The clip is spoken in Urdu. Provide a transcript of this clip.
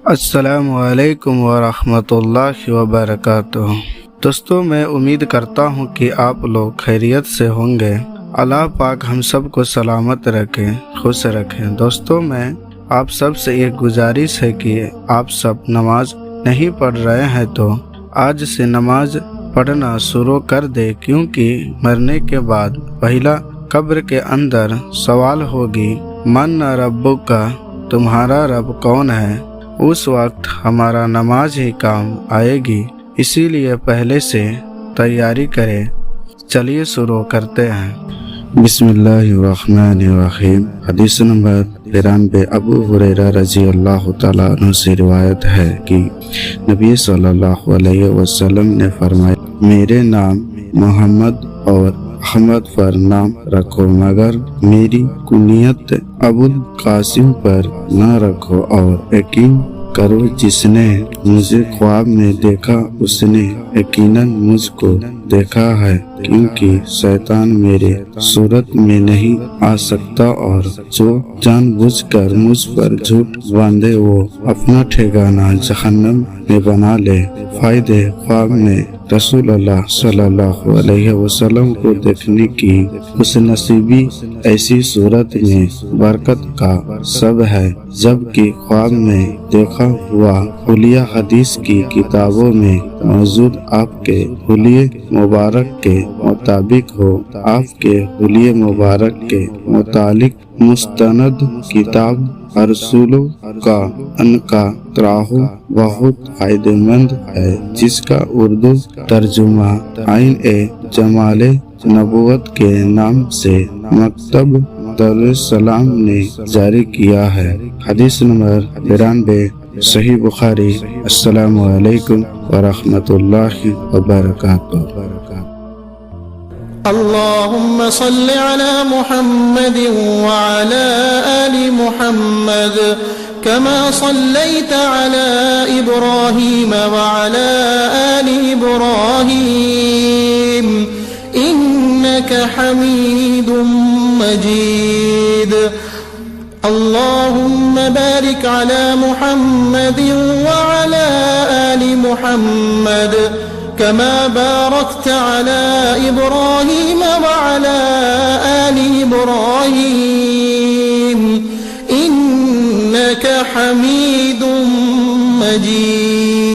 السلام علیکم ورحمۃ اللہ وبرکاتہ۔ دوستوں، میں امید کرتا ہوں کہ آپ لوگ خیریت سے ہوں گے۔ اللہ پاک ہم سب کو سلامت رکھے، خوش رکھے۔ دوستوں، میں آپ سب سے ایک گزارش ہے کہ آپ سب نماز نہیں پڑھ رہے ہیں تو آج سے نماز پڑھنا شروع کر دے، کیونکہ مرنے کے بعد پہلا قبر کے اندر سوال ہوگی، من ربک کا، تمہارا رب کون ہے؟ اس وقت ہمارا نماز ہی کام آئے گی، اسی لیے پہلے سے تیاری کریں۔ چلیے شروع کرتے ہیں۔ بسم اللہ الرحمن الرحیم۔ حدیث نمبر 93۔ ابو ہریرہ رضی اللہ تعالیٰ عنہ سے روایت ہے کہ نبی صلی اللہ علیہ وسلم نے فرمایا، میرے نام محمد اور احمد پر نام رکھو، مگر میری کنیت ابو القاسم پر نہ رکھو، اور یقین کرو جس نے مجھے خواب میں دیکھا اس نے یقیناً مجھ کو دیکھا ہے، کیونکہ شیطان میرے صورت میں نہیں آ سکتا، اور جو جان بوجھ کر مجھ پر جھوٹ باندھے وہ اپنا ٹھکانہ جہنم میں بنا لے۔ فائدے خواب میں رسول اللہ صلی اللہ علیہ وسلم کو دیکھنے کی خوش نصیبی ایسی صورت میں برکت کا سبب ہے، جبکہ خواب میں دیکھا ہوا حلیہ حدیث کی کتابوں میں موجود آپ کے حلیہ مبارک کے مطابق ہو۔ آپ کے حلیہ مبارک کے متعلق مستند کتاب ارسولوں کا ان کا تراہو بہت فائدہ مند ہے، جس کا اردو ترجمہ عین جمال نبوت کے نام سے مکتب دارالسلام نے جاری کیا ہے۔ حدیث نمبر 93، صحیح بخاری۔ السلام علیکم ورحمۃ اللہ وبرکاتہ۔ اللهم صل على محمد وعلى آل محمد كما صليت على إبراهيم وعلى آل إبراهيم إنك حميد مجيد۔ اللهم بارك على محمد وعلى آل محمد كما باركت على إبراهيم وعلى آل إبراهيم إنك حميد مجيد۔